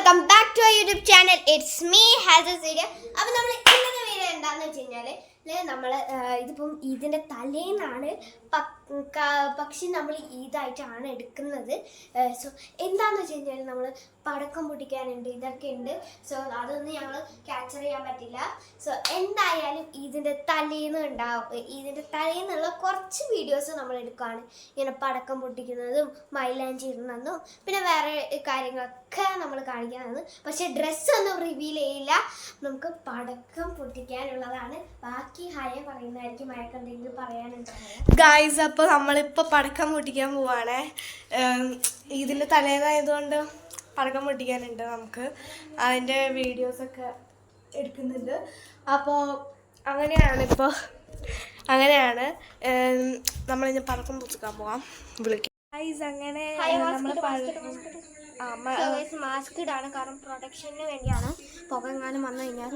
Welcome back to YouTube channel. It's me ഹാസസ് video. അപ്പോൾ നമ്മൾ ഇന്നത്തെ വീഡിയോ എന്താണെന്ന് വെച്ച് കഴിഞ്ഞാൽ നമ്മൾ ഇതിപ്പം ഇതിൻ്റെ തലേന്നാണ്, പക്ഷെ നമ്മൾ ഈദായിട്ടാണ് എടുക്കുന്നത്. സോ എന്താണെന്ന് വെച്ച് കഴിഞ്ഞാൽ നമ്മൾ പടക്കം പൊട്ടിക്കാനുണ്ട്, ഇതൊക്കെ ഉണ്ട്. സോ അതൊന്നും ഞങ്ങൾ ക്യാപ്ചർ ചെയ്യാൻ പറ്റില്ല. സോ എന്തായാലും ഇതിൻ്റെ തലേന്ന് ഉണ്ടാവും. ഇതിൻ്റെ തലേന്നുള്ള കുറച്ച് വീഡിയോസ് നമ്മൾ എടുക്കുകയാണ്. ഇങ്ങനെ പടക്കം പൊട്ടിക്കുന്നതും മൈലാഞ്ചി ഇടുന്നതും പിന്നെ വേറെ കാര്യങ്ങളൊക്കെ നമ്മൾ കാണിക്കുന്നതാണ്. പക്ഷെ ഡ്രസ്സൊന്നും റിവീൽ ചെയ്യില്ല. നമുക്ക് പടക്കം പൊട്ടിക്കാനുള്ളതാണ്. ബാക്കി ഹായ പറയുന്നതായിരിക്കും. മയക്കെന്തെങ്കിലും പറയാനുണ്ടോ ഗായ്സ്? അപ്പോൾ നമ്മളിപ്പോൾ പടക്കം പൊട്ടിക്കാൻ പോവാണ്. ഇതിൻ്റെ തലേന്നായതുകൊണ്ട് പടക്കം പൊട്ടിക്കാനുണ്ട്. നമുക്ക് അതിൻ്റെ വീഡിയോസൊക്കെ എടുക്കുന്നുണ്ട്. അപ്പോൾ അങ്ങനെയാണ് നമ്മളിനി പടക്കം പൊട്ടിക്കാൻ പോവാം. വിളിക്കാം ഗായ്സ്. അങ്ങനെ മാസ്ക് ഇടാണ്, കാരണം പ്രൊട്ടക്ഷന് വേണ്ടിയാണ്. പുകങ്ങാനും വന്നു കഴിഞ്ഞാൽ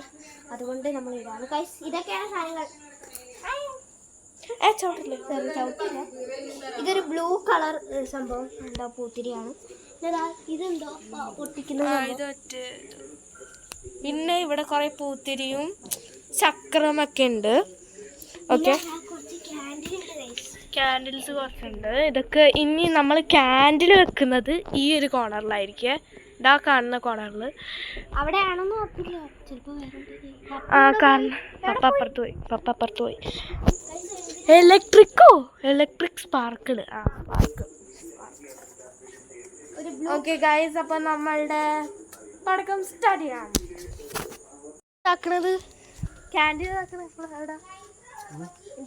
അതുകൊണ്ട് നമ്മൾ ഇടാണ്. ഇതൊക്കെയാണ് സാധനങ്ങൾ. ചവിട്ടില്ല. ഇതൊരു ബ്ലൂ കളർ സംഭവം ഉണ്ടോ, പൂത്തിരിയാണ്. ഇതെന്തോ പൊട്ടിക്കുന്നത്. പിന്നെ ഇവിടെ കുറെ പൂത്തിരിയും ചക്രമൊക്കെ ഉണ്ട്. ഓക്കെ, ക്യാൻഡിൽസ് കുറച്ചുണ്ട്. ഇതൊക്കെ ഇനി നമ്മൾ ക്യാൻഡിൽ വെക്കുന്നത് ഈ ഒരു കോർണറിലായിരിക്കും. ഇതാ കാണുന്ന കോർണറിൽ. അവിടെയാണെന്ന് ഉറപ്പില്ല. ചിലപ്പോൾ കാരണം പപ്പ അപ്പുറത്ത് പോയി. Electric sparkle. ഓക്കെ ഗൈസ്, അപ്പം നമ്മളുടെ പടക്കം സ്റ്റാർട്ട് ചെയ്യാം.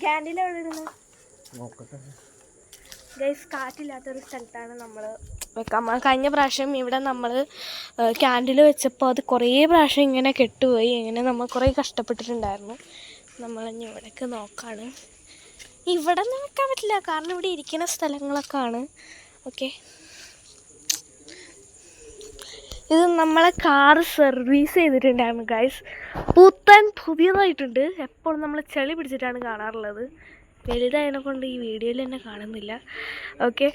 ക്യാൻഡിൽ എവിടെ ഇടുന്നത് ഗൈസ്? കാറ്റില്ലാത്തൊരു സ്ഥലത്താണ് നമ്മൾ വെക്കാൻ. കഴിഞ്ഞ പ്രാവശ്യം ഇവിടെ നമ്മൾ ക്യാൻഡിൽ വെച്ചപ്പോൾ അത് കുറേ പ്രാവശ്യം ഇങ്ങനെ കെട്ടുപോയി. ഇങ്ങനെ നമ്മൾ കുറേ കഷ്ടപ്പെട്ടിട്ടുണ്ടായിരുന്നു. നമ്മളിനി ഇവിടേക്ക് നോക്കാണ്. ഇവിടെ നിന്ന് വെക്കാൻ പറ്റില്ല, കാരണം ഇവിടെ ഇരിക്കുന്ന സ്ഥലങ്ങളൊക്കെ ആണ്. ഓക്കെ, ഇത് നമ്മളെ കാറ് സർവീസ് ചെയ്തിട്ടുണ്ടായിരുന്നു ഗൈസ്. പുതിയതായിട്ടുണ്ട്. എപ്പോഴും നമ്മൾ ചെളി പിടിച്ചിട്ടാണ് കാണാറുള്ളത്. വലുതായതിനെ കൊണ്ട് ഈ വീഡിയോയിൽ തന്നെ കാണുന്നില്ല. ഓക്കെ,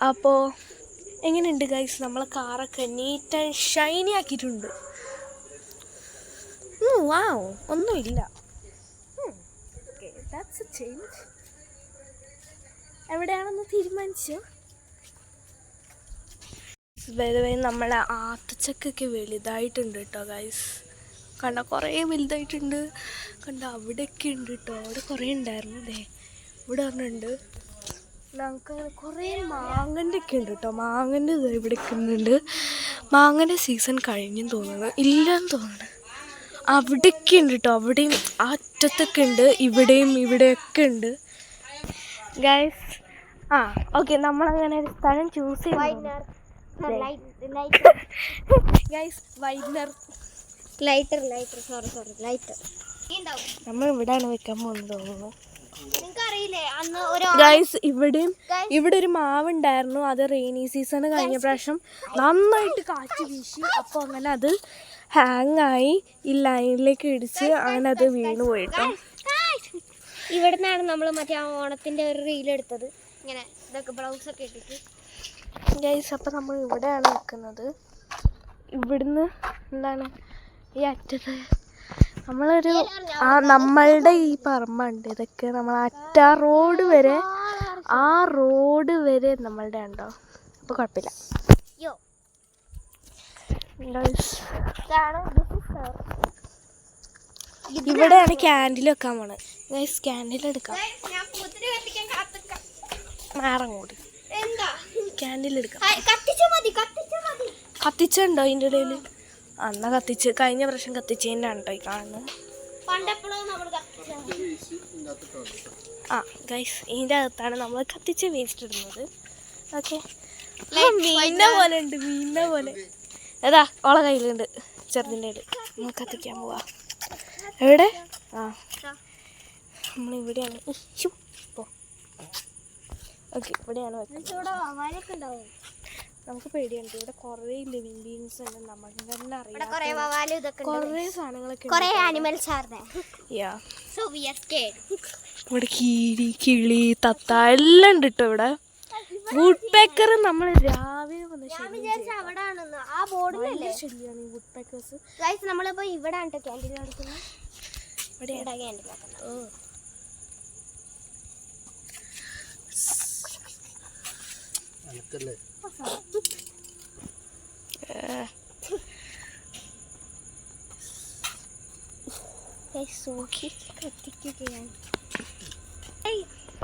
അപ്പോൾ എങ്ങനെയുണ്ട് ഗൈസ്? നമ്മളെ കാറൊക്കെ നീറ്റ് ആൻഡ് ഷൈനി ആക്കിയിട്ടുണ്ട്. വാവ്, ഒന്നുമില്ല. That's A change. എവിടെയാണെന്ന് തീരുമാനിച്ചു. നമ്മളെ ആത്തച്ചക്കൊക്കെ വലുതായിട്ടുണ്ട് കേട്ടോ ഗൈസ്. കണ്ട കുറേ വലുതായിട്ടുണ്ട്. കണ്ട അവിടെയൊക്കെ ഉണ്ട് കേട്ടോ. അവിടെ കുറേ ഉണ്ടായിരുന്നു. അതെ, ഇവിടെ പറഞ്ഞിട്ടുണ്ട്. നമുക്കങ്ങനെ കുറേ മാങ്ങൻ്റെ ഒക്കെ ഉണ്ട് കേട്ടോ. മാങ്ങൻ്റെ ഇവിടെ ഉണ്ട്. മാങ്ങൻ്റെ സീസൺ കഴിഞ്ഞെന്ന് തോന്നുന്നു. ഇല്ലയെന്ന് തോന്നുന്നു. അവിടെയൊക്കെ ഉണ്ട് കേട്ടോ. അവിടെയും ആ അറ്റത്തൊക്കെ ഉണ്ട്. ഇവിടെയൊക്കെ ഉണ്ട് ഗൈസ്. ഓക്കെ, നമ്മളങ്ങനെ ഒരു സ്ഥലം ചൂസ് ചെയ്തു ഗൈസ്. നമ്മൾ ഇവിടെയാണ് വെക്കാൻ പോകുന്നത് തോന്നുന്നു ഗൈസ്. ഇവിടെ ഒരു മാവുണ്ടായിരുന്നു. അത് റെയിനി സീസൺ കഴിഞ്ഞ പ്രാവശ്യം നന്നായിട്ട് കാറ്റ് വീശി. അപ്പോൾ അങ്ങനെ അത് ഹാങ്ങായി ഈ ലൈനിലേക്ക് ഇടിച്ച് അങ്ങനെ അത് വീണ് പോയിട്ടോ. ഇവിടെ നിന്നാണ് നമ്മൾ മറ്റേ ഓണത്തിൻ്റെ ഒരു റീലെടുത്തത്. ഇങ്ങനെ ഇതൊക്കെ ബ്ലൗസൊക്കെ ഇട്ടിട്ട് ഗൈസ്. അപ്പോൾ നമ്മൾ ഇവിടെയാണ് നിൽക്കുന്നത്. ഇവിടുന്ന് എന്താണ് ഈ അറ്റത്ത് നമ്മളൊരു നമ്മളുടെ ഈ പറമ്പുണ്ട്. ഇതൊക്കെ നമ്മൾ റോഡ് വരെ നമ്മളുടെ ഉണ്ടോ. അപ്പോൾ കുഴപ്പമില്ല. ഇവിടെയാണ് ക്യാൻഡിൽ വെക്കാൻ പോണത് ഗൈസ്. ക്യാൻഡിൽ എടുക്കാം. മാറങ്ങോട്ട് ക്യാൻഡിൽ എടുക്കാം. കത്തിച്ചുണ്ടോ ഇതിൻ്റെ ഇടയിൽ? എന്നാ കത്തിച്ച്. കഴിഞ്ഞ പ്രാവശ്യം കത്തിച്ചതിൻ്റെ ഉണ്ടോ ഈ കാണുന്നത്? ഗൈസ്, ഇതിൻ്റെ അകത്താണ് നമ്മൾ കത്തിച്ച് വേസ്റ്റ് ഇടുന്നത്. ഓക്കെ, മീനിനെ പോലെ ഉണ്ട്. മീനിനെ പോലെ ഏതാ ഓള കയ്യിലുണ്ട്. ചെറുതിൻ്റെ ഇടയിൽ നമുക്ക് കത്തിക്കാൻ പോവാ. എവിടെ? നമ്മളിവിടെയാണ്. ഓക്കെ, ഇവിടെയാണ് വെക്കുന്നത്. നമുക്ക് പേടിയുണ്ട്. ഇവിടെ കുറേ ലിവിങ് ബീങ്സ് ഉണ്ട്. നമുക്ക് തന്നെ അറിയാം കുറേ സാധനങ്ങളൊക്കെ. ഇവിടെ കിളി തത്ത എല്ലാം ഉണ്ട് കേട്ടോ. ഇവിടെ വുഡ് പെക്കർ നമ്മൾ രാവിലെ വന്ന് ഞാൻ വിചാരിച്ച അവിടെ ആണെന്ന്. ആ ബോർഡിലല്ലേ ശരിയാണ് വുഡ് പെക്കേഴ്സ്. ഗൈസ് നമ്മളിപ്പോ ഇവിടെ ആണ് ക്യാൻറ്റീൻ നടക്കുന്നത്. ഇവിടെ ക്യാൻറ്റീൻ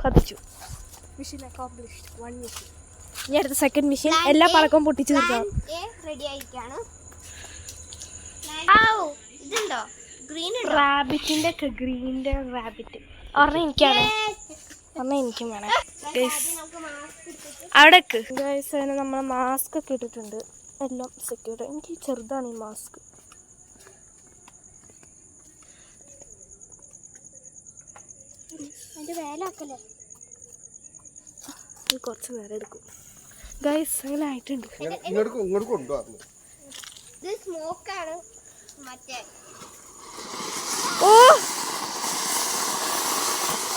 കത്തിച്ചു. Mission accomplished. 1 മിഷൻ. ഇനി അടുത്ത സെക്കൻഡ് മിഷൻ എല്ലാ പടക്കവും പൊട്ടിച്ചു തീർക്കാം. റെഡി ആയിരിക്കാണ്. ഇതുണ്ടോ ഗ്രീൻ റാബിറ്റിന്റെ ഒക്കെ ഗ്രീനിന്റെ റാബിറ്റ് ഒരെണ്ണം എനിക്കാണ്, ഒരെണ്ണം എനിക്കും വേണം. അവിടേക്ക് ഗൈസ് അതിന് നമ്മൾ മാസ്ക് ഒക്കെ ഇട്ടിട്ടുണ്ട്, എല്ലാം സെക്യൂർ. എനിക്ക് ചെറുതാണ് ഈ മാസ്ക്. ഇത് കുറച്ച് നേരം എടുക്കും ഗൈസ്. അങ്ങനെ ആയിട്ടുണ്ട്. ഇത് സ്മോക്കാണ് മറ്റേ. ഓ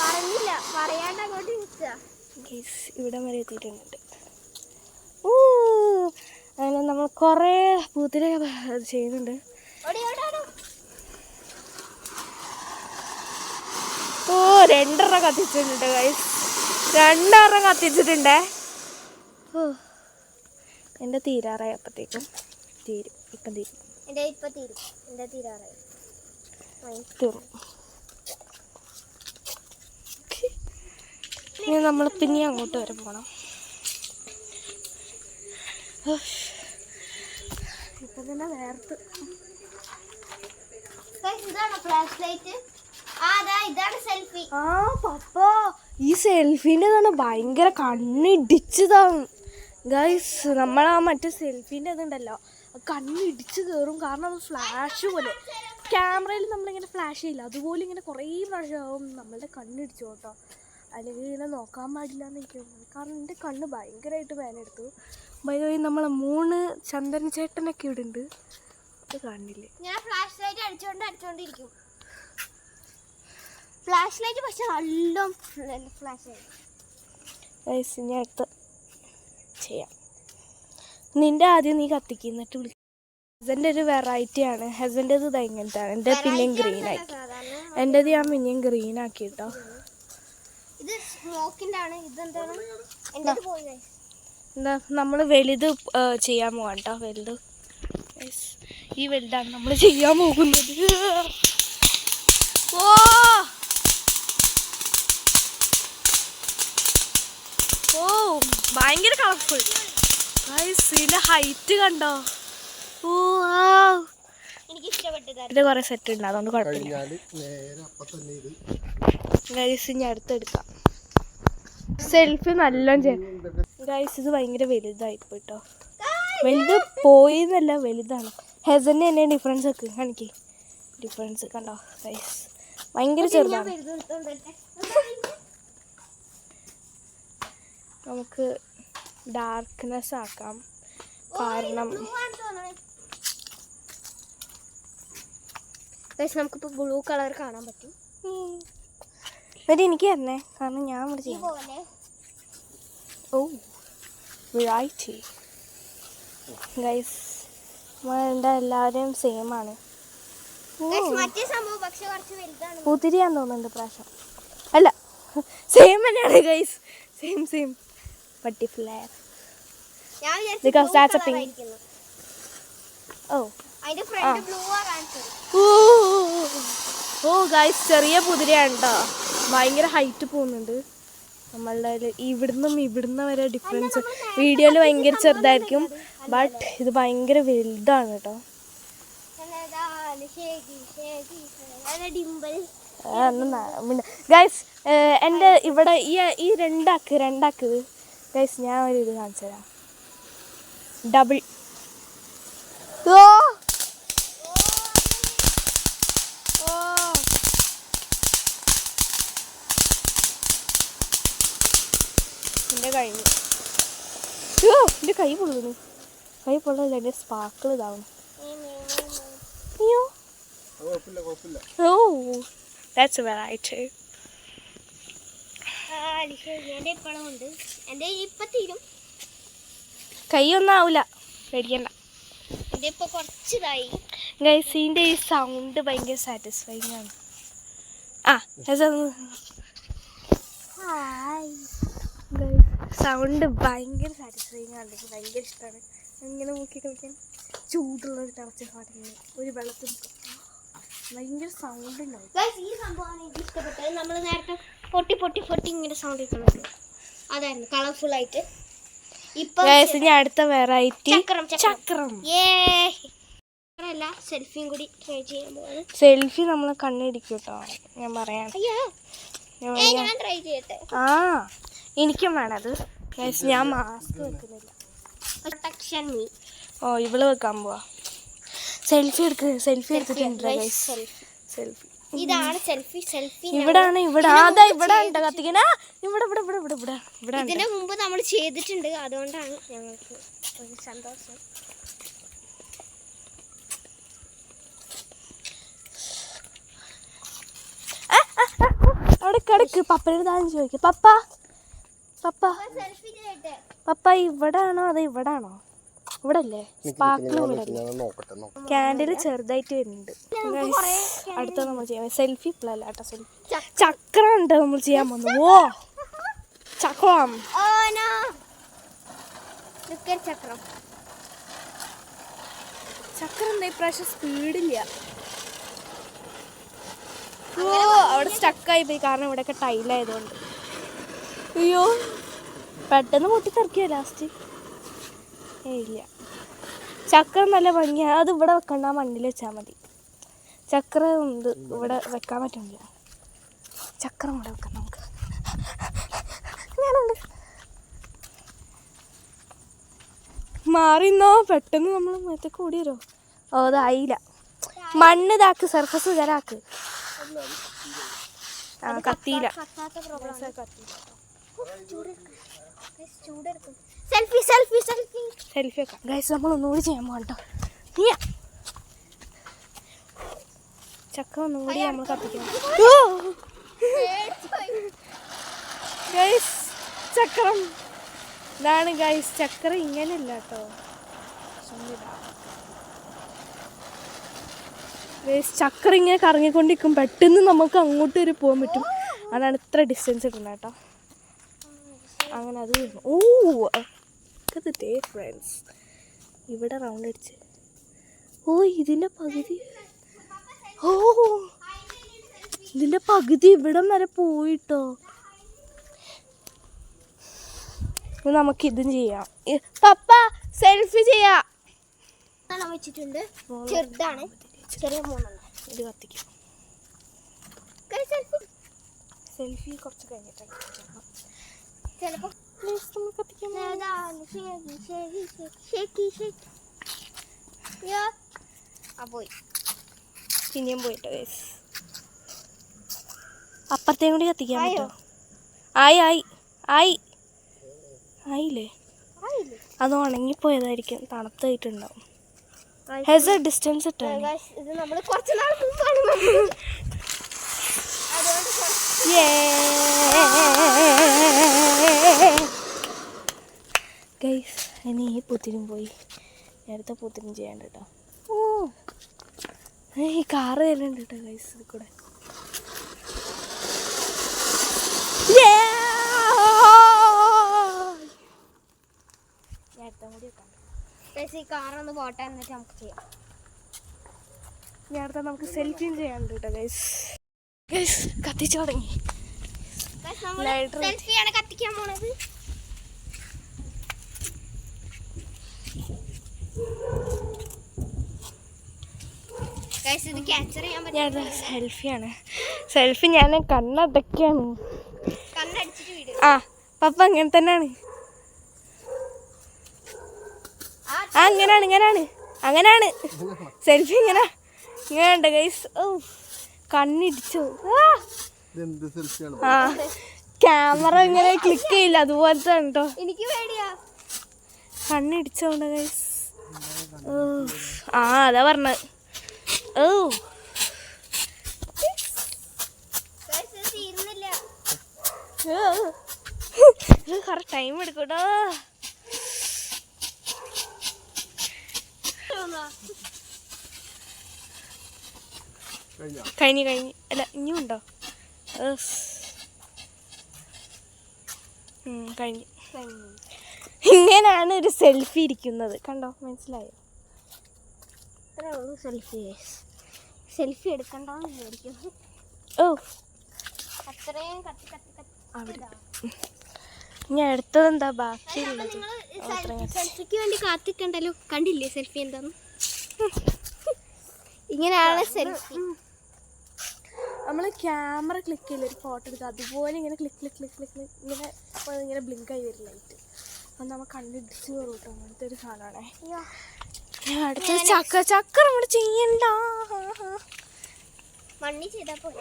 പറഞ്ഞില്ല, പറയാണ്ട് അങ്ങോട്ട് ഗൈസ് ഇവിടെ വരെ എത്തിയിട്ടുണ്ട്. ഓ അങ്ങനെ നമ്മൾ കുറേ പൂത്തിരി ചെയ്യുന്നുണ്ട്. ഓ 2 കത്തിച്ചിട്ടുണ്ട് ഗൈസ്, 2 കത്തിച്ചിട്ടുണ്ടേ. ഓ എൻ്റെ തീരാറായി, അപ്പത്തേക്കും തീരും. ഇപ്പം തീരും. തീർന്നു. ഇനി നമ്മൾ പിന്നെ അങ്ങോട്ട് വരെ പോകണം. ഇപ്പം തന്നെ വേർത്ത്. ആ പപ്പ ഈ സെൽഫീൻ്റെ ഭയങ്കര കണ്ണിടിച്ചതാണ് ഗൈസ്. നമ്മളാ മറ്റേ സെൽഫീൻ്റെ ഇതുണ്ടല്ലോ, കണ്ണിടിച്ച് കയറും. കാരണം അത് ഫ്ലാഷ് പോലെ, ക്യാമറയിൽ നമ്മളിങ്ങനെ ഫ്ലാഷ് ചെയ്യില്ല അതുപോലെ ഇങ്ങനെ കുറേ പ്രാവശ്യമാവും നമ്മളുടെ കണ്ണിടിച്ചു കേട്ടോ. അല്ലെങ്കിൽ ഇങ്ങനെ നോക്കാൻ പാടില്ല എന്ന് എനിക്ക് തോന്നുന്നു. കാരണം എൻ്റെ കണ്ണ് ഭയങ്കരമായിട്ട് വേനെടുത്തു. ബൈ ദ വേ നമ്മളെ 3 ചന്ദന ചേട്ടനൊക്കെ ഇവിടെ ഉണ്ട്, അത് കാണില്ലേ. ഞാൻ ഫ്ലാഷ് ലൈറ്റ് അടിച്ചോണ്ടിരിക്കും. ഫ്ലാഷ് ലൈറ്റ് പക്ഷെ നല്ല ഫ്ലാഷ് ലൈറ്റ്. ഇനി അടുത്ത് ചെയ്യാം. നിൻ്റെ ആദ്യം നീ കത്തിക്കുന്നിട്ട് വിളിക്കും. ഹെസൻ്റെ ഒരു വെറൈറ്റിയാണ്. ഹെസൻ്റെത് ഇത് ഇങ്ങനത്താണ്, എൻ്റെ പിന്നെയും ഗ്രീൻ ആക്കി. എൻ്റെത് ഞാൻ പിന്നെയും ഗ്രീൻ ആക്കി കേട്ടോ. ഇത് സ്മോക്കിൻ്റെ ആണ്. ഇതെന്താണ് എന്താ നമ്മൾ വലുത് ചെയ്യാൻ പോകാം കേട്ടോ. വലുത് ഈ വലുതാണ് നമ്മൾ ചെയ്യാൻ പോകുന്നത്. ഓ ഓ ഭയങ്കര കളർഫുൾ ഗൈസ്. ഇതിൻ്റെ ഹൈറ്റ് കണ്ടോ? ഓ എനിക്ക് ഇഷ്ടപ്പെട്ടത്. ഇത് കുറേ സെറ്റ് ഉണ്ട്, അതുകൊണ്ട് കുഴപ്പമില്ല ഗൈസ്. ഇനി അടുത്തെടുക്കാം. സെൽഫി നല്ലോണം ചെയ്യാം ഗൈസ്. ഇത് ഭയങ്കര വലുതായിപ്പോയി കേട്ടോ. വലുത് പോയിന്നല്ല, വലുതാണ്. ഹെസൻ്റെ തന്നെ ഡിഫറൻസ് ഒക്കെ കാണിക്കേ. ഡിഫറൻസ് കണ്ടോ ഗൈസ്, ഭയങ്കര ചെറുതാണ്. നമുക്ക് ഡാർക്ക്നെസ് ആക്കാം. കാരണം നമുക്കിപ്പോൾ ബ്ലൂ കളർ കാണാൻ പറ്റും. എന്നിട്ട് എനിക്ക് തരണേ, കാരണം ഞാൻ ഇവിടെ ചെയ്യാം. ഓ വെറൈറ്റി ഗൈസ്. എന്താ എല്ലാവരും സെയിം ആണ്. പൂത്തിരിയാൻ തോന്നുന്നുണ്ട് പ്രാവശ്യം. അല്ല സെയിം തന്നെയാണ് guys, same butterfly. Because that's a pink. Oh. ഓ ഗൈസ് ചെറിയ കുതിരയാണ് കേട്ടോ, ഭയങ്കര ഹൈറ്റ് പോകുന്നുണ്ട്. നമ്മളുടെ ഇവിടുന്ന് വരെ ഡിഫറൻസ്. വീഡിയോയിൽ ഭയങ്കര ചെറുതായിരിക്കും, ബട്ട് ഇത് ഭയങ്കര വലുതാണ് കേട്ടോ. ഗൈസ് എൻ്റെ ഇവിടെ ഈ രണ്ടാക്ക് ഗൈസ് ഞാൻ ഒരു ഇത് കാണിച്ചു തരാം. ഡബിൾ. ഓ എൻ്റെ കഴിഞ്ഞു. എൻ്റെ കൈ പൊള്ളുന്നു. കൈ പൊള്ളല്ല, എൻ്റെ സ്പാർക്കിൾ ഇതാവുന്നു. അയ്യോ ഓ ദാറ്റ്സ് എ വെറൈറ്റി. എൻ്റെ ഇപ്പോഴും ഉണ്ട്. എൻ്റെ ഇപ്പം തീരും. കൈയൊന്നും ആവില്ല, പേടിക്കണ്ട. എൻ്റെ ഇപ്പോൾ കുറച്ചിതായി. ഗൈസ് ഇതിൻ്റെ ഈ സൗണ്ട് ഭയങ്കര സാറ്റിസ്ഫൈങ് ആണ്. സൗണ്ട് ഭയങ്കര സാറ്റിസ്ഫൈങ് ആണ്. എനിക്ക് ഭയങ്കര ഇഷ്ടമാണ്. ഇങ്ങനെ നോക്കി കളിക്കാൻ ചൂടുള്ള ഒരു തിളച്ച സാധനം ഒരു വെള്ളത്തിൽ ഭയങ്കര സൗണ്ട് ഉണ്ടാവും. ഈ സംഭവമാണ് എനിക്ക് ഇഷ്ടപ്പെട്ടത്. നമ്മൾ നേരത്തെ പൊട്ടി പൊട്ടി പൊട്ടി ഇങ്ങനെ സൗണ്ട് കേൾക്കുന്നത് അതായിരുന്നു കളർഫുൾ ആയിട്ട്. ഇപ്പൊ ഇനി അടുത്ത വെറൈറ്റി ചക്രം. അല്ല സെൽഫിയും കൂടി ട്രൈ ചെയ്യാൻ പോകുന്നത്. സെൽഫി നമ്മൾ കണ്ണിടിക്കും കേട്ടോ, ഞാൻ പറയാം. ഞാൻ ട്രൈ ചെയ്യട്ടെ. എനിക്കും വേണത്. ഞാൻ മാസ്ക് വെക്കുന്നില്ല. Protection me. ഓ ഇവള് വെക്കാൻ പോവാ. സെൽഫി എടുത്തിട്ടുണ്ട്. സെൽഫി ഇതാണ് സെൽഫി. ഇവിടാണ്. അതാ ഇവിടെ ഉണ്ടോ കത്തിക്കണ? ഇവിടെ ഇതിനു മുമ്പ് നമ്മൾ ചെയ്തിട്ടുണ്ട്, അതുകൊണ്ടാണ് ഞങ്ങൾക്ക് ഒരു സന്തോഷം. അവിടെ കിടക്ക്. പപ്പയുടെ താഴെ ചോദിക്കും. പപ്പ ഇവിടാണോ അതോ ഇവിടാണോ? ഇവിടെ അല്ലേ സ്പാർക്കിൾ? ക്യാൻഡിൽ ചെറുതായിട്ട് വരുന്നുണ്ട്. അടുത്ത നമ്മൾ ചെയ്യാം സെൽഫി. ഇപ്പോഴല്ല കേട്ടോ സെൽഫി. ചക്രം ഉണ്ട് നമ്മൾ ചെയ്യാൻ പോകുന്നത്. ഓ ചക്രം. ചക്രം എന്താ ഇപ്രാവശ്യം സ്പീഡില്ല. ഓ അവിടെ സ്റ്റക്കായി പോയി, കാരണം ഇവിടെയൊക്കെ ടൈലായതുകൊണ്ട്. അയ്യോ പെട്ടെന്ന് പൊട്ടിത്തെറിക്കുക ലാസ്റ്റ്. ഇല്ല, ചക്രം നല്ല ഭംഗിയാണ്. അത് ഇവിടെ വെക്കണ്ട, മണ്ണിൽ വെച്ചാൽ മതി. ചക്രം ഇത് ഇവിടെ വെക്കാൻ പറ്റില്ല. ചക്രം ഇവിടെ വെക്കാം നമുക്ക്. ഞാനുണ്ട്. മാറിന്നോ പെട്ടെന്ന് നമ്മൾ മറ്റേ കൂടി വരുമോ? ഓ അതായില്ല. മണ്ണ് ഇതാക്ക്, സർഫസ് ഇതാക്ക്. കത്തിയില്ല. സെൽഫി വെക്കാം ഗൈസ്. നമ്മൾ ഒന്നുകൂടി ചെയ്യാൻ പോകട്ടോ. ചക്ക ഒന്നും കൂടി നമ്മൾ കത്തിക്കണം ഗൈസ്. ചക്രം ഇതാണ് ഗൈസ്. ചക്രം ഇങ്ങനെയല്ല കേട്ടോ. ചക്രം ഇങ്ങനെ കറങ്ങിക്കൊണ്ടിരിക്കും. പെട്ടെന്ന് നമുക്ക് അങ്ങോട്ട് വരെ പോകാൻ പറ്റും. അതാണ് ഇത്ര ഡിസ്റ്റൻസ് ഇടുന്നത് കേട്ടോ. അങ്ങനെ അത് വരുന്നു. ഓ അതേ ഫ്രണ്ട്സ്, ഇവിടെ റൗണ്ട് അടിച്ച്. ഓ ഇതിൻ്റെ പകുതി. ഓ ഇതിൻ്റെ പകുതി ഇവിടം വരെ പോയിട്ടോ. നമുക്കിതും ചെയ്യാം. പപ്പ സെൽഫി ചെയ്യാം. വെച്ചിട്ടുണ്ട്. ചെറുതാണ്, ചെറിയ മൂന്നെണ്ണം. ഇത് കത്തിക്കും. സെൽഫി കുറച്ച് കഴിഞ്ഞിട്ടാണ് ചിലപ്പോൾ പോയി. പിന്നെയും പോയിട്ടോ ഗൈസ്. അപ്പുറത്തേയും കൂടി കത്തിക്കാൻ പറ്റുമോ? ആയില്ലേ? അത് ഉണങ്ങിപ്പോയതായിരിക്കും, തണുത്തായിട്ടുണ്ടാവും. ഹെസ് ഡിസ്റ്റൻസ് ഇട്ടാണ്. ഇത് നമ്മൾ കുറച്ച് നാൾ മുമ്പാണ് ഗൈസ്. ഇനി ഈ പൂത്തിനും പോയി നേരത്തെ പൂത്തിനും ചെയ്യാണ്ട് കേട്ടോ. ഓ ഈ കാറ് വരുന്നുണ്ട് കേട്ടോ ഗൈസ്. ഇത് കൂടെ നേരത്തെ കൂടി വെക്കാം. ഈ കാറൊന്ന് പോട്ടെ, എന്നിട്ട് നമുക്ക് ചെയ്യാം. നേരത്തെ നമുക്ക് സെൽഫിയും ചെയ്യാണ്ട് കേട്ടോ ഗൈസ്. ഗൈസ് കത്തിച്ചു തുടങ്ങി. സെൽഫിയാണ് കത്തിക്കാൻ പോണത്. ഇത് ക്യാപ്ചർ ചെയ്യാൻ പറ്റില്ല. സെൽഫിയാണ്. സെൽഫി ഞാൻ കണ്ണടയ്ക്കാണ്. കണ്ണടിച്ചിട്ട് വീഡിയോ. പപ്പ അങ്ങനെ തന്നെയാണ്. അങ്ങനെയാണ് സെൽഫി. ഇങ്ങനെയുണ്ട് ഗൈസ്. ഓ കണ്ണിടിച്ചു. ക്യാമറ ഇങ്ങനെ ക്ലിക്ക് ചെയ്യില്ല, അതുപോലത്തെ കേട്ടോ. എനിക്ക് പേടിയാ. കണ്ണിടിച്ചോണ്ട് ഗൈസ്. അതാ പറഞ്ഞത്. ഓ തീർന്നില്ല. കുറെ ടൈം എടുക്കൂട്ടോ. കഴിഞ്ഞു അല്ല ഇനിയും ഉണ്ടോ? കഴിഞ്ഞു. ഇങ്ങനെയാണ് ഒരു സെൽഫി ഇരിക്കുന്നത്, കണ്ടോ? മനസ്സിലായോ? ഇത്രേ ഉള്ളൂ സെൽഫി. സെൽഫി എടുക്കണ്ടെന്ന് വിചാരിക്കും. ഓ അത്രയും ഇനി അടുത്തത് എന്താ ബാക്കിയുള്ളത്? സെൽഫിക്ക് വേണ്ടി കാത്തിക്കണ്ടല്ലോ. കണ്ടില്ലേ സെൽഫി എന്താന്ന്? ഇങ്ങനെയാണ് സെൽഫി. നമ്മൾ ക്യാമറ ക്ലിക്ക് ചെയ്യില്ല ഒരു ഫോട്ടോ എടുക്കുക, അതുപോലെ ഇങ്ങനെ ക്ലിക്ക് ക്ലിക്ക് ക്ലിക്ക് ക്ലിക്ക് ഇങ്ങനെ ഇങ്ങനെ ബ്ലിങ്ക് ആയി വരും ലൈറ്റ്. അപ്പം നമ്മൾ കണ്ടിടിച്ച് കയറും കേട്ടോ. അങ്ങനത്തെ ഒരു സാധനമാണേ. അടുത്തത് ചക്ക നമ്മൾ ചെയ്യണ്ട, മണ്ണി ചെയ്താൽ പോലെ.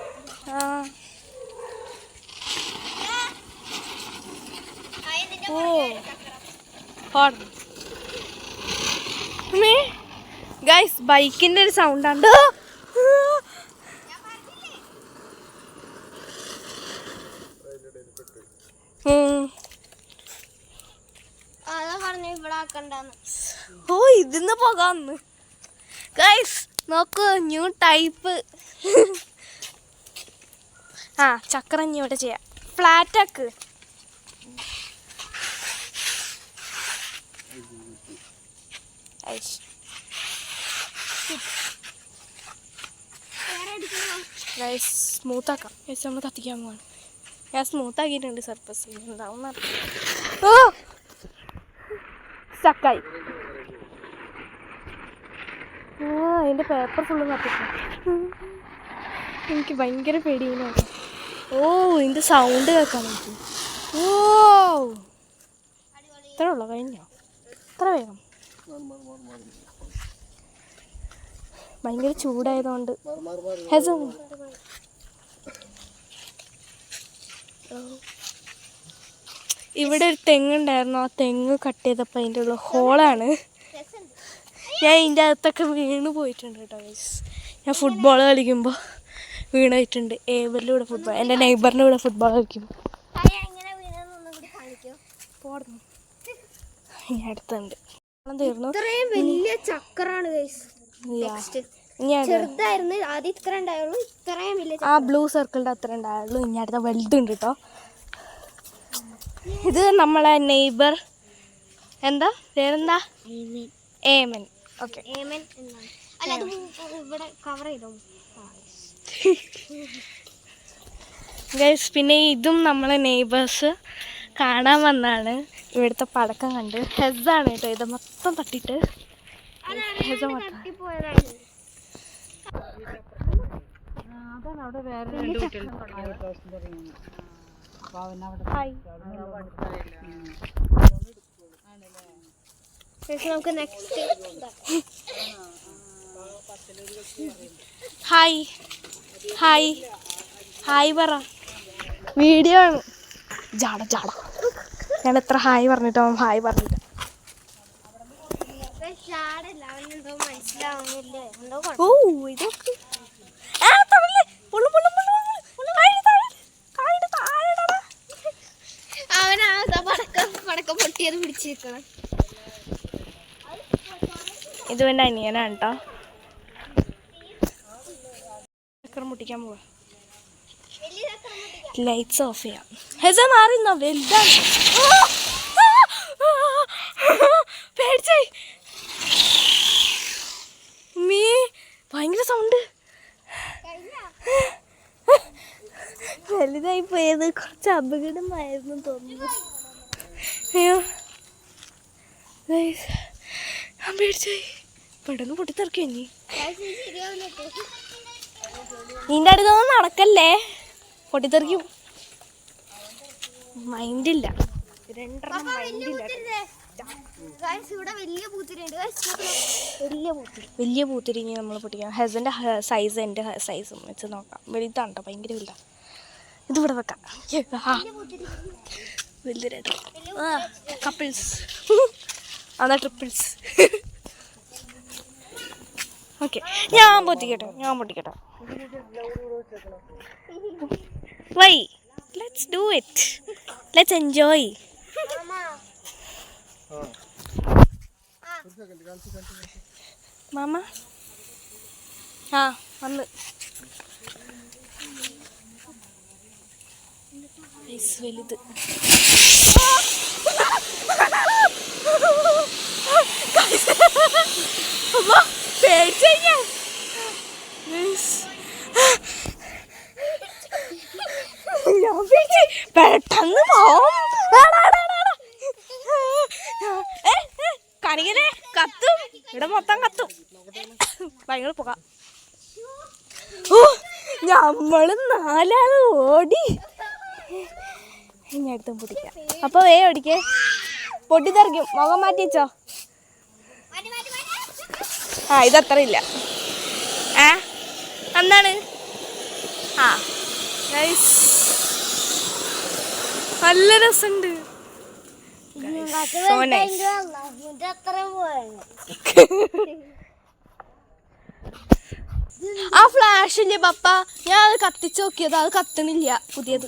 ഗൈസ് ബൈക്കിന്റെ ഒരു സൗണ്ട് ഉണ്ട്. ഓ ഇതിന്ന് പോകാന്ന്. ഗൈസ് നോക്കൂ, ന്യൂ ടൈപ്പ്. ആ ചക്രം ഇനി ഇവിടെ ചെയ്യാം. ഫ്ലാറ്റ് ആക്ക്. ഗൈസ് സ്മൂത്താക്കാം. ഗൈസ് നമ്മൾ കത്തിക്കാൻ പോവാണ്. ഞാൻ സ്മൂത്താക്കിയിട്ടുണ്ട്. സർപ്പസ് ഉണ്ടാവും. ഓ സ്റ്റക്കായി. അതിൻ്റെ പേപ്പർ ഫുള്ള് കത്തിക്കാം. എനിക്ക് ഭയങ്കര പേടിയാണ്. ഓ ഇതിൻ്റെ സൗണ്ട് കേൾക്കാൻ പറ്റും. ഓ ഇത്ര ഉള്ളോ? കഴിഞ്ഞോ? ഇത്ര വേഗം? ഭയങ്കര ചൂടായതുകൊണ്ട് ഇവിടെ ഒരു തെങ്ങുണ്ടായിരുന്നു. ആ തെങ്ങ് കട്ട് ചെയ്തപ്പോൾ അതിൻ്റെ ഉള്ള ഹോളാണ്. ഞാൻ ഇതിൻ്റെ അകത്തൊക്കെ വീണ് പോയിട്ടുണ്ട് കേട്ടോ ഗൈസ്. ഞാൻ ഫുട്ബോൾ കളിക്കുമ്പോൾ വീണായിട്ടുണ്ട്. ഏവരിലും കൂടെ ഫുട്ബോൾ, എൻ്റെ നെയ്ബറിൻ്റെ കൂടെ ഫുട്ബോൾ കളിക്കുമ്പോൾ. ഇനി അടുത്തുണ്ട്. തീർന്നു. വലിയ ചക്രാണ് ഗൈസ്. ചെറുതായിരുന്നു ആദ്യം, ഇത്ര ഉണ്ടായുള്ളൂ. ഇത്രയും വലിയ ആ ബ്ലൂ സർക്കിളിൻ്റെ അത്ര ഉണ്ടായുള്ളൂ. ഇനി അടുത്ത വലുതുണ്ട് കേട്ടോ. ഇത് നമ്മളെ നെയ്ബർ, എന്താ പേരെന്താ? ഏമൻ. ഓക്കെ ഗൈസ്, പിന്നെ ഇതും നമ്മളെ നെയ്ബേഴ്സ് കാണാൻ വന്നാണ്. ഇവിടുത്തെ പടക്കം കണ്ട് ഹെസാണ് കേട്ടോ. ഇത് മൊത്തം തട്ടിയിട്ട് ഹെസ മൊത്തം. അവിടെ വേറെ രണ്ട് കുട്ടികൾ നമുക്ക് നെക്സ്റ്റ് ഹായ് ഹായ് ഹായ് പറ. വീഡിയോ ആണ്. ജാട ജാട. ഞാൻ എത്ര ഹായ് പറഞ്ഞിട്ടോ അവൻ ഹായ് പറഞ്ഞിട്ട്. ഓ ഇതൊക്കെ പടക്കം പൊട്ടിയത് പിടിച്ചിരിക്കണം. ഇത് എൻ്റെ അനിയനാണ് കേട്ടോ. ചക്രം മുട്ടിക്കാൻ പോവാ. ലൈറ്റ്സ് ഓഫ് ചെയ്യാം. ഹെസ മാറിന്നോ? വലുതാണ്. പേടിച്ചായി. മീ ഭയങ്കര സൗണ്ട്. വലുതായി പോയത് കുറച്ച് അപകടമായിരുന്നു തോന്നുന്നു. അയ്യോ ഞാൻ പേടിച്ചായി. പെട്ടെന്ന് പൊട്ടിത്തെറിക്കും. ഇനി നിന്റെ അടുത്തൊന്നും നടക്കല്ലേ, പൊട്ടിത്തെറിക്കും. മൈൻഡില്ല. രണ്ടെണ്ണം മൈൻഡില്ല. വലിയ പൂത്തിരിങ്ങി നമ്മൾ പൊട്ടിക്കാം. ഹെസൻ്റെ സൈസ് എൻ്റെ സൈസും വെച്ച് നോക്കാം. വലുതാണ് കേട്ടോ, ഭയങ്കര വലുതാണ്. ഇതിവിടെ വെക്കാം. വലുതായിട്ട് കപ്പിൾസ് അതാ ട്രിപ്പിൾസ്. ഓക്കെ ഞാൻ പൊട്ടിക്കട്ടെ. വൈ let's do it. Let's enjoy. മാമ ആ വന്ന് വലുത് പെട്ടെന്ന് കണികനെ കത്തും ഇവിടെ മൊത്തം കത്തും ഭയങ്കര പുക നമ്മള് നാലാള് ഓടി ഇനി അടുത്തും പൊട്ടിക്കാം അപ്പൊ ഓടിക്കേ പൊട്ടിത്തെറിക്കും മുഖം മാറ്റി വെച്ചോ ആ ഇതത്ര ഇല്ല എന്താണ് ആ നല്ല രസമുണ്ട് ആ ഫ്ലാഷ് ഇല്ലേ പപ്പ ഞാൻ അത് കത്തിച്ച് നോക്കിയത് അത് കത്തണില്ല പുതിയത്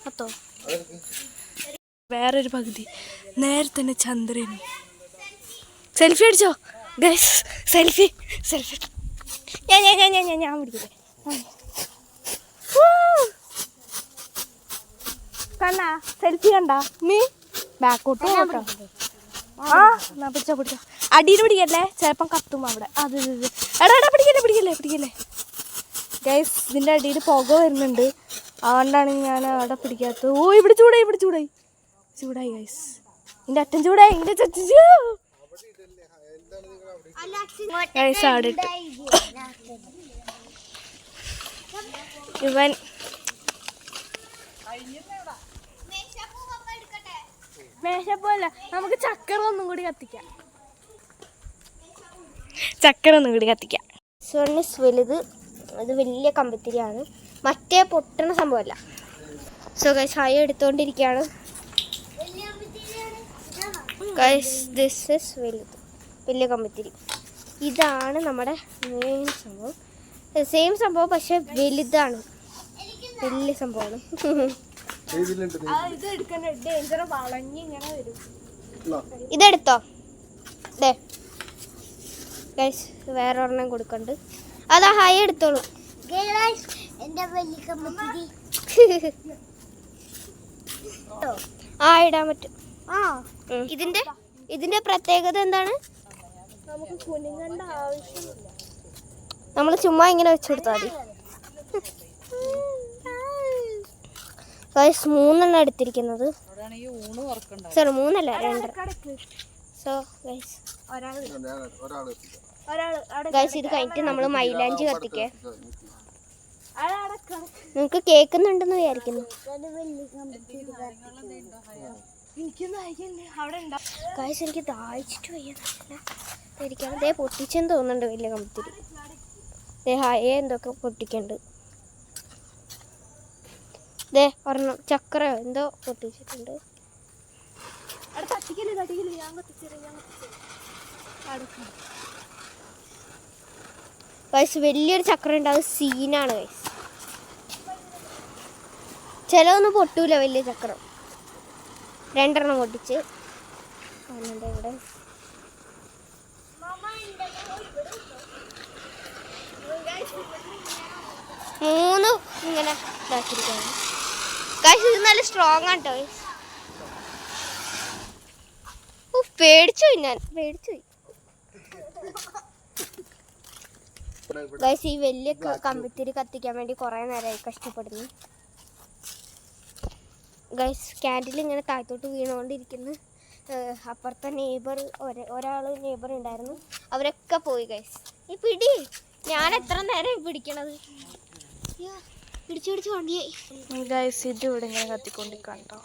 കത്തോ വേറൊരു പകുതി നേരെ തന്നെ ചന്ദ്രനും സെൽഫി അടിച്ചോ ഗൈസ് സെൽഫി സെൽഫി ഞാൻ പിടിക്കില്ലേ കണ്ടാ സെൽഫി കണ്ടാ മീ ബാക്കോട്ട് പോട്ടോ ആ എന്നാ പിടിച്ചോ പിടിച്ചോ അടിയിൽ പിടിക്കല്ലേ ചിലപ്പം കത്തും അവിടെ അത് എടാ പിടിക്കല്ലേ ഗൈസ് ഇതിൻ്റെ അടിയിൽ പുക വരുന്നുണ്ട് അതുകൊണ്ടാണ് ഞാൻ അവിടെ പിടിക്കാത്തത് ഓ ഇവിടെ ചൂടായി ഗൈസ് ഇതിൻ്റെ അറ്റം ചൂടായി ഇതിൻ്റെ ചച്ചു ഗൈസ് അവിടെ ഇട്ട് ഇവൻ മേശപ്പല്ല നമുക്ക് ചക്കര ഒന്നും കൂടി കത്തിക്കാം വലുത് അത് വലിയ കമ്പത്തിരിയാണ് മറ്റേ പൊട്ടണ സംഭവമല്ല സോ ഗൈസ് ചായ എടുത്തോണ്ടിരിക്കുകയാണ് ഗൈസ് ദിസ് ഇസ് വലുത് വലിയ കമ്പത്തിരി ഇതാണ് നമ്മുടെ മെയിൻ സംഭവം സെയിം സംഭവം പക്ഷെ വലുതാണ് വലിയ സംഭവമാണ് ഇതെടുത്തോ ഗൈസ് വേറെ ഒരെണ്ണം കൊടുക്കണ്ട് അതാ ഹായ് എടുത്തോളൂ ആ ഇടാൻ പറ്റും ഇതിന്റെ പ്രത്യേകത എന്താണ് നമുക്ക് കുനിങ്ങണ്ട ആവശ്യമില്ല നമ്മൾ ചുമ്മാ ഇങ്ങനെ വെച്ചു കൊടുത്താൽ മതി 3 എടുത്തിരിക്കുന്നത് സോറി 3 അല്ല 2 സോ ഗൈസ് ഇത് കഴിഞ്ഞിട്ട് നമ്മൾ മൈലാഞ്ചി കത്തിക്കേ നിങ്ങൾക്ക് കേൾക്കുന്നുണ്ടെന്ന് വിചാരിക്കുന്നു ഗൈസ് എനിക്ക് ദാഹിച്ചിട്ട് വയ്യാതിരിക്കണം ദേ പൊട്ടിച്ചെന്ന് തോന്നുന്നുണ്ട് വലിയ കമ്പത്തിരി ദേ ഹായേ എന്തൊക്കെ പൊട്ടിക്കണ്ട് ദേ ഒരെണ്ണം ചക്രയോ എന്തോ പൊട്ടിച്ചിട്ടുണ്ട് ഗൈസ് വലിയൊരു ചക്ര ഉണ്ട് അത് സീനാണ് ഗൈസ് ചിലതൊന്നും പൊട്ടൂല വലിയ ചക്രം 2 എണ്ണം പൊട്ടിച്ച് ഇവിടെ 3 ഇങ്ങനെ ഇതാക്കിയിരിക്കുകയാണ് ഗൈസ് ഇത് നല്ല സ്ട്രോങ് ആണ് കേട്ടോ പേടിച്ചു ഗൈസ് ഈ വലിയ കമ്പിത്തിരി കത്തിക്കാൻ വേണ്ടി കുറേ നേരമായി കഷ്ടപ്പെടുന്നു ഗൈസ് ക്യാൻഡിൽ ഇങ്ങനെ താഴത്തോട്ട് വീണുകൊണ്ടിരിക്കുന്നു അപ്പുറത്തെ നെയ്ബർ ഒരാൾ നെയ്ബർ ഉണ്ടായിരുന്നു അവരൊക്കെ പോയി ഗൈസ് ഈ പിടി ഞാൻ എത്ര നേരം പിടിക്കണത് പിടിച്ചു വണ്ടിയായി ഗൈസ് ഇത് ഇവിടെ ഇങ്ങനെ കത്തിക്കൊണ്ടിരിക്കണ്ടോ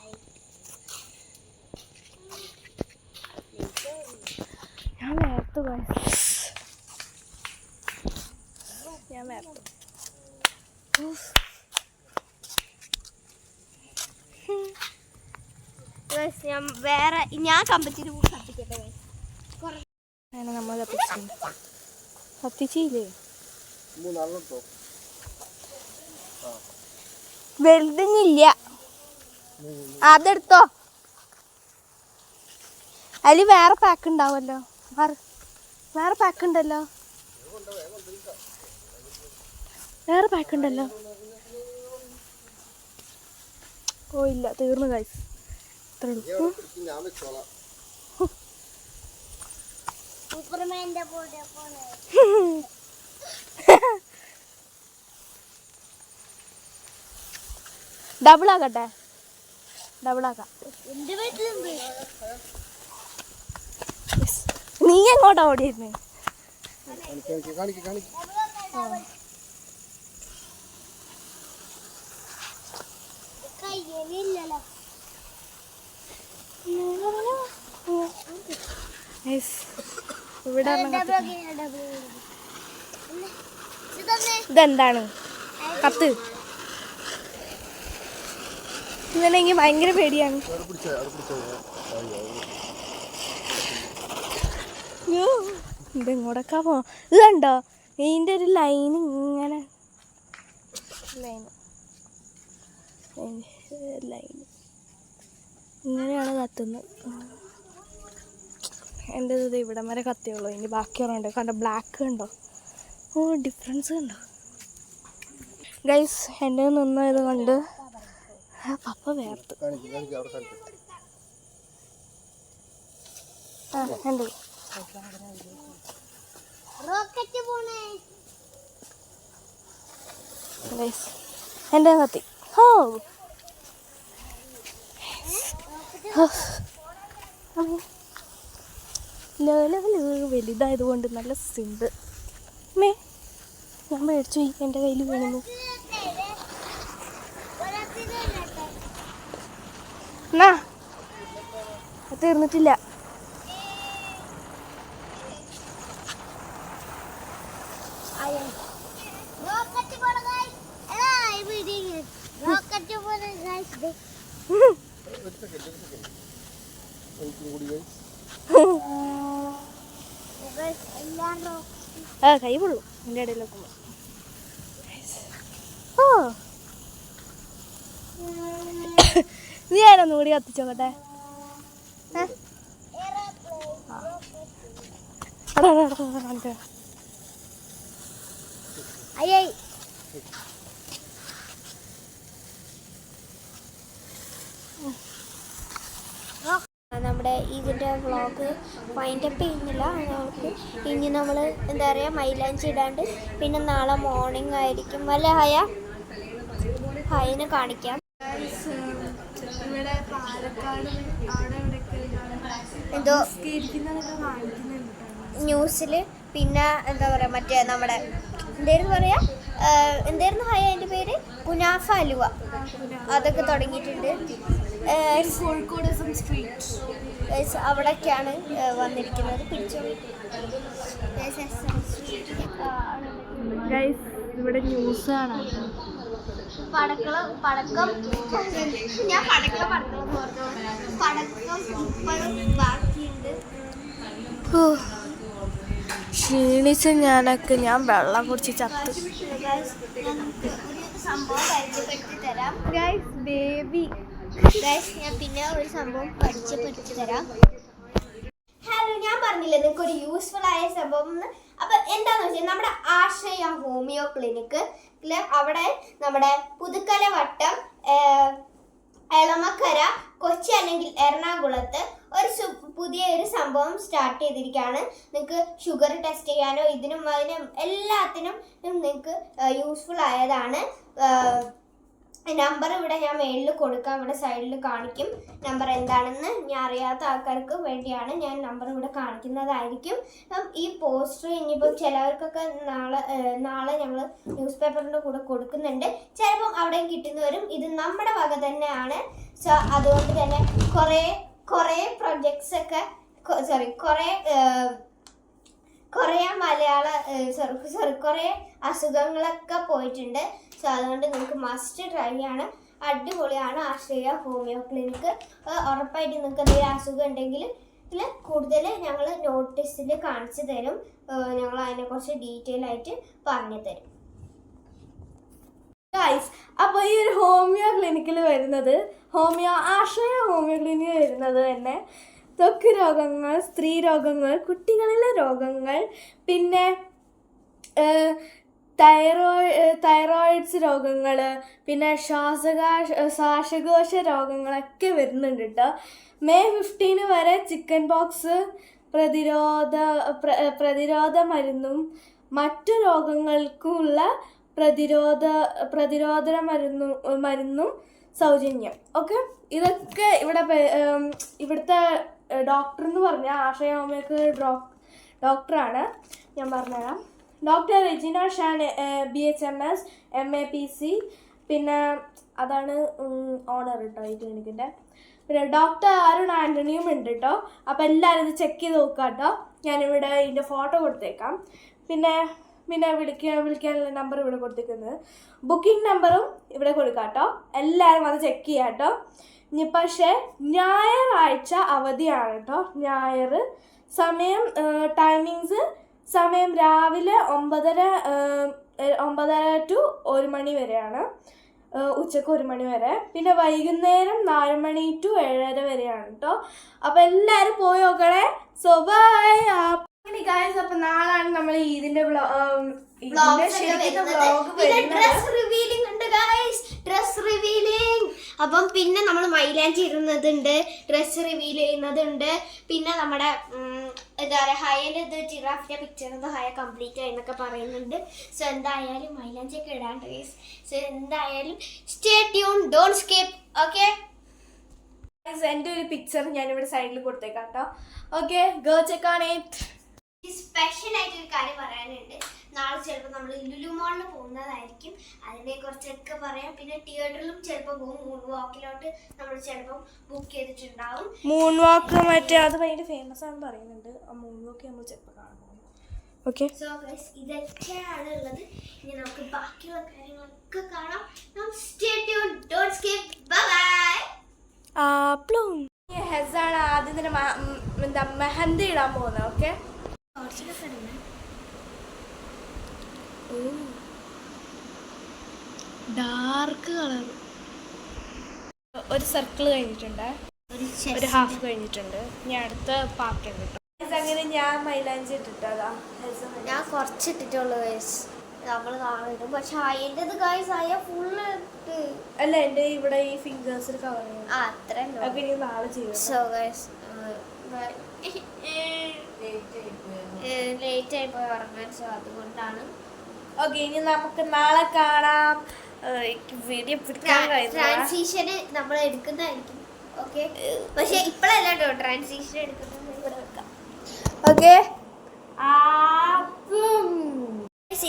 ഞാൻ വേർത്തു ഞാൻ കമ്പത്തിരി കത്തിക്കട്ടെ നമ്മൾ കത്തിച്ചില്ലേ വലുതില്ല അതെടുത്തോ അതിൽ വേറെ പാക്ക് ഉണ്ടാവുമല്ലോ. വേറെ പാക്ക് ഉണ്ടല്ലോ. വേറെ പാക്ക് ഉണ്ടല്ലോ. ഓ ഇല്ല, തീർന്നു ഗൈസ്. ഇത്രേ ഉള്ളൂ. ഡബിൾ ആക്കട്ടെ, ഡബിൾ ആക്കാം. നീ എങ്ങോട്ടാ ഓടിയിരുന്നേ? ഇവിടെ ഇതെന്താണ്? കത്ത്. ഇങ്ങനെ എനിക്ക് ഭയങ്കര പേടിയാണ്. ഇതെങ്ങോട്ടൊക്കെ പോ. ഇത് കണ്ടോ, ഇതിൻ്റെ ഒരു ലൈൻ ഇങ്ങനെ ലൈൻ ഇങ്ങനെയാണ് കത്തുന്നത്. എൻ്റെ ഇത് ഇവിടം വരെ കത്തിയുള്ളൂ. ഇനി ബാക്കി ഉണ്ട്. കണ്ടോ ബ്ലാക്ക് കണ്ടോ? ഓ ഡിഫറൻസ് കണ്ടോ ഗൈസ്? എൻ്റെ നിന്നത് കൊണ്ട് പപ്പ വേർത്ത്. ആ ഉണ്ട്. ഗൈസ് എൻ്റെ കത്തി. ഓ വലുതായത് കൊണ്ട് നല്ല സിമ്പിൾ. മേ ഞാൻ മേടിച്ചു പോയി, എൻ്റെ കയ്യിൽ വീണു. എന്നാ തീർന്നിട്ടില്ല. കൈ പൊള്ളു എൻ്റെ ഇടയിലൊക്കെ. ഓ നീ ആരൊന്നും കൂടി കത്തിച്ചോക്കട്ടെ. അയ്യായി നമ്മുടെ ഇതിൻ്റെ വ്ളോഗ് വൈൻഡപ്പ് ചെയ്യുന്നില്ല. നമുക്ക് ഇനി നമ്മൾ എന്താ പറയുക മൈലാഞ്ചി ഇടാണ്ട് പിന്നെ നാളെ മോർണിംഗ് ആയിരിക്കും. വല്ല ഹയനെ കാണിക്കാം. എന്തോ ന്യൂസിൽ പിന്നെ എന്താ പറയുക മറ്റേ നമ്മുടെ എന്തായിരുന്നു പറയുക എന്തായിരുന്നു ഹയ എൻ്റെ പേര് കുനാഫ അലുവ അതൊക്കെ തുടങ്ങിയിട്ടുണ്ട്. അവിടൊക്കെയാണ് വന്നിരിക്കുന്നത്. പിടിച്ചോളൂ. ഇവിടെ ന്യൂസ് കാണാം. പടക്കം ഞാൻ പടക്കം ഇപ്പോഴും ബാക്കിയുണ്ട്. ക്ഷീണിച്ച ഞാൻ വെള്ളം കുടിച്ച് ചത്ത്. സംഭവം പരിചയപ്പെടുത്തി തരാം ബേബി. ഞാൻ പിന്നെ ഒരു സംഭവം പഠിച്ചു തരാം. ഹലോ, ഞാൻ പറഞ്ഞില്ലേ നിങ്ങൾക്ക് ഒരു യൂസ്ഫുൾ ആയ സംഭവം. അപ്പൊ എന്താന്ന് വെച്ചാൽ നമ്മുടെ ആശ്രയ ഹോമിയോ ക്ലിനിക്കില് അവിടെ നമ്മുടെ പുതുക്കല വട്ടം, എളമക്കര, കൊച്ചി അല്ലെങ്കിൽ എറണാകുളത്ത് പുതിയൊരു സംഭവം സ്റ്റാർട്ട് ചെയ്തിരിക്കുകയാണ്. നിങ്ങൾക്ക് ഷുഗർ ടെസ്റ്റ് ചെയ്യാനോ ഇതിനും അതിനും എല്ലാത്തിനും നിങ്ങൾക്ക് യൂസ്ഫുൾ ആയതാണ്. നമ്പർ ഇവിടെ ഞാൻ മേളിൽ കൊടുക്കാം, ഇവിടെ സൈഡിൽ കാണിക്കും. നമ്പർ എന്താണെന്ന് ഞാൻ അറിയാത്ത ആൾക്കാർക്ക് വേണ്ടിയാണ് ഞാൻ നമ്പർ ഇവിടെ കാണിക്കുന്നതായിരിക്കും. അപ്പം ഈ പോസ്റ്റർ ഇനിയിപ്പം ചിലവർക്കൊക്കെ നാളെ ഞങ്ങൾ ന്യൂസ് പേപ്പറിൻ്റെ കൂടെ കൊടുക്കുന്നുണ്ട്. ചിലപ്പം അവിടെയും കിട്ടുന്നവരും ഇത് നമ്മുടെ വക തന്നെയാണ്. സോ അതുകൊണ്ട് തന്നെ കുറേ പ്രൊജക്ട്സ് ഒക്കെ കുറേ കുറേ അസുഖങ്ങളൊക്കെ പോയിട്ടുണ്ട്. സോ അതുകൊണ്ട് നിങ്ങൾക്ക് മസ്റ്റ് ട്രൈ ആണ്. അടിപൊളിയാണ് ആശ്രയ ഹോമിയോ ക്ലിനിക്ക്. ഉറപ്പായിട്ട് നിങ്ങൾക്ക് എന്തെങ്കിലും അസുഖം ഉണ്ടെങ്കിൽ കൂടുതൽ ഞങ്ങൾ നോട്ടീസിൽ കാണിച്ചു തരും. ഞങ്ങൾ അതിനെക്കുറിച്ച് ഡീറ്റെയിൽ ആയിട്ട് പറഞ്ഞു തരും. അപ്പോൾ ഈ ഒരു ഹോമിയോ ക്ലിനിക്കിൽ വരുന്നത് ആശ്രയ ഹോമിയോ ക്ലിനിക്ക് വരുന്നത് തന്നെ ത്വക്ക് രോഗങ്ങൾ, സ്ത്രീ രോഗങ്ങൾ, കുട്ടികളിലെ രോഗങ്ങൾ, പിന്നെ തൈറോയിഡ്സ് രോഗങ്ങൾ, പിന്നെ ശ്വാസകോശ രോഗങ്ങളൊക്കെ വരുന്നുണ്ട് കേട്ടോ. മെയ് 15 വരെ ചിക്കൻ പോക്സ് പ്രതിരോധ മരുന്നും മറ്റു രോഗങ്ങൾക്കുള്ള പ്രതിരോധ മരുന്നും സൗജന്യം. ഓക്കെ, ഇതൊക്കെ ഇവിടുത്തെ ഡോക്ടർ എന്ന് പറഞ്ഞാൽ ആശയ ഹോമിയോക്ക് ഡോക്ടറാണ്. ഞാൻ പറഞ്ഞുതരാം. Doctor Regina Shan BHMS MAPC, പിന്നെ അതാണ് ഓണർ കേട്ടോ ഈ ക്ലിനിക്കിൻ്റെ. പിന്നെ ഡോക്ടർ അരുൺ ആൻ്റണിയും ഉണ്ട് കേട്ടോ. അപ്പോൾ എല്ലാവരും ഇത് ചെക്ക് ചെയ്ത് നോക്കാം കേട്ടോ. ഞാനിവിടെ ഇതിൻ്റെ ഫോട്ടോ കൊടുത്തേക്കാം. പിന്നെ വിളിക്കാനുള്ള നമ്പർ ഇവിടെ കൊടുത്തേക്കുന്നത്. ബുക്കിംഗ് നമ്പറും ഇവിടെ കൊടുക്കാം കേട്ടോ. എല്ലാവരും അത് ചെക്ക് ചെയ്യാം കേട്ടോ. ഇനി പക്ഷേ ഞായറാഴ്ച അവധിയാണ് കേട്ടോ. ഞായർ സമയം രാവിലെ 9:30 to 1 മണി വരെയാണ്, ഉച്ചക്ക് 1 മണി വരെ. പിന്നെ വൈകുന്നേരം 4 മണി to 7:30 വരെയാണ് കേട്ടോ. അപ്പോൾ എല്ലാവരും പോയി നോക്കണേ. So bye guys. അപ്പോൾ നാളാണ് നമ്മൾ ഇതിന്റെ അപ്പം പിന്നെ നമ്മൾ മൈലാഞ്ചി ഇടുന്നതുണ്ട്, ഡ്രസ് റിവീൽ ചെയ്യുന്നതുണ്ട്. പിന്നെ നമ്മുടെ എന്താ പറയുക ഹയന്റെ ഇത് ജിറാഫിന്റെ പിക്ചർ ഹയ കംപ്ലീറ്റ് ആയി എന്നൊക്കെ പറയുന്നുണ്ട്. സോ എന്തായാലും മൈലാഞ്ചി ഒക്കെ ഇടാണ്ട് ഗൈസ്. സോ എന്തായാലും stay tune, don't skip. Okay, എൻ്റെ ഒരു പിക്ചർ ഞാനിവിടെ സൈഡിൽ കൊടുത്തേക്കാം കേട്ടോ. Okay, go check on it. Special ആയിട്ടൊരു കാര്യം പറയാനുണ്ട്. നാളെ ചിലപ്പോൾ നമ്മൾ ലുലു മാളിൽ പോകുന്നതായിരിക്കും. അതിനെ കുറിച്ചൊക്കെ പറയാം. പിന്നെ തിയേറ്ററിലും ചിലപ്പോൾ പോകും. മൂൺ വാക്കിലോട്ട് നമ്മൾ ചിലപ്പം ബുക്ക് ചെയ്തിട്ടുണ്ടാവും. മൂൺ വാക്ക് മറ്റേ അത് ഭയങ്കര ഫേമസ് ആണെന്ന് പറയുന്നുണ്ട്. ആ മൂൺ വാക്ക് നമ്മൾ ചിലപ്പോൾ കാണാൻ പോകും. ഓക്കെ, സോ ഗൈസ് ഇതൊക്കെയാണ് ഉള്ളത്. ഇനി നമുക്ക് ബാക്കിയുള്ള കാര്യങ്ങളൊക്കെ കാണാം. Stay tune, don't skip. Bye bye. ഹെസാണ് ആദ്യം തന്നെ എന്താ മെഹന്തി ഇടാൻ പോകുന്നത്. Okay, dark colour. ഒരു സർക്കിൾ കഴിഞ്ഞിട്ടുണ്ട്, ഒരു ഹാഫ് കഴിഞ്ഞിട്ടുണ്ട്. ഇനി അടുത്ത പാർട്ട് ഉണ്ട് കേട്ടോ. അങ്ങനെ ഞാൻ മൈലാഞ്ചി ഇട്ടിട്ടതാ. ഞാൻ കുറച്ചിട്ടിട്ടുള്ളൂ ഗൈസ്. നമ്മൾ കാണുന്നുണ്ട്. പക്ഷെ അതിൻ്റെത് ഗൈസ് ആയ ഫുള്ള് ഇട്ട് അല്ല, എൻ്റെ ഇവിടെ ഈ ഫിംഗേഴ്സിൽ കവർ ചെയ്യും. അത്ര ഇനി നാളെ ചെയ്യും. സോ ഗൈസ് ലേറ്റ് ആയി പോയി ഉറങ്ങാൻ. സോ അതുകൊണ്ടാണ്. ഓക്കെ, ഇനി നമുക്ക് നാളെ കാണാം. വീഡിയോ ട്രാൻസിഷന് നമ്മൾ എടുക്കുന്നതായിരിക്കും. ഓക്കെ, പക്ഷെ ഇപ്പോഴല്ല കേട്ടോ ട്രാൻസിഷൻ എടുക്കുന്നത്. ഇവിടെ വെക്കാം. ഓക്കെ,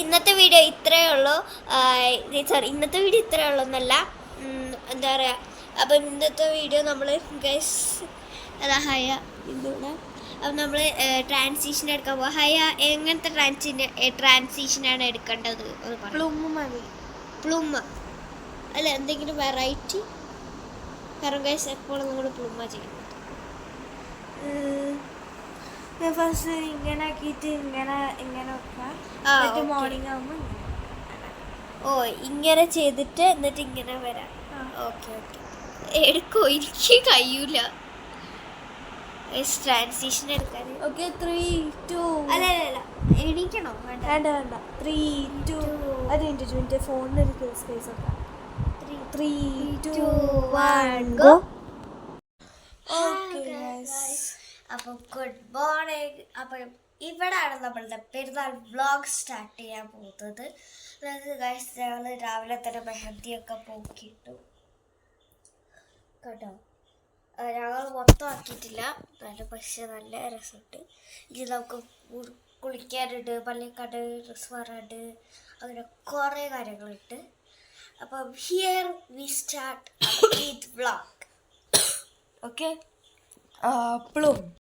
ഇന്നത്തെ വീഡിയോ ഇത്രയേ ഉള്ളൂ. സോറി, ഇന്നത്തെ വീഡിയോ ഇത്രയേ ഉള്ളൂ എന്നല്ല, എന്താ പറയുക. അപ്പം ഇന്നത്തെ വീഡിയോ നമ്മൾ ഗൈസ് അതാ ഹയ ഇതുകൂടെ. അപ്പം നമ്മൾ ട്രാൻസിഷൻ എടുക്കാൻ പോകുക. ഹയ എങ്ങനത്തെ ട്രാൻസിഷനാണ് എടുക്കേണ്ടത്? പ്ലൂമ അല്ല, എന്തെങ്കിലും വെറൈറ്റി? കാരണം ഗൈസ് എപ്പോഴും നമ്മൾ പ്ലൂമ ചെയ്യുന്നത്. ഫസ്റ്റ് ഇങ്ങനെ ആക്കിയിട്ട് ഇങ്ങനെ വെക്കാം. മോർണിംഗ് ആകുമ്പോൾ ഓ ഇങ്ങനെ ചെയ്തിട്ട് എന്നിട്ട് ഇങ്ങനെ വരാം. ഓക്കെ ഓക്കെ, എടുക്കോ? എനിക്ക് കഴിയൂല ട്രാൻസിഷൻ എടുക്കാൻ. ഓക്കെ, 3, 2 അല്ല എണീക്കണോ? വേണ്ട 3, 2 അതിൻ്റെ ഫോണിനൊരു സ്പേസ് വെക്കാം. 3, 2, 1 ഗോ. അപ്പം ഗുഡ് മോർണിംഗ്. അപ്പം ഇവിടെയാണ് നമ്മളുടെ പെരുന്നാൾ വ്ളോഗ് സ്റ്റാർട്ട് ചെയ്യാൻ പോകുന്നത്. അതായത് ഗൈസ് ഞങ്ങൾ രാവിലെ തന്നെ മെഹന്തിയൊക്കെ പോക്കിയിട്ടു കേട്ടോ. ഞങ്ങൾ മൊത്തം ആക്കിയിട്ടില്ല, പക്ഷെ നല്ല രസമുണ്ട്. ഇനി നമുക്ക് കുളിക്കാനുണ്ട്, പള്ളിക്കാട്, ഡ്രസ് മാറാണ്ട്, അങ്ങനെ കുറേ കാര്യങ്ങളുണ്ട്. അപ്പം here we start Eid vlog. Okay, plume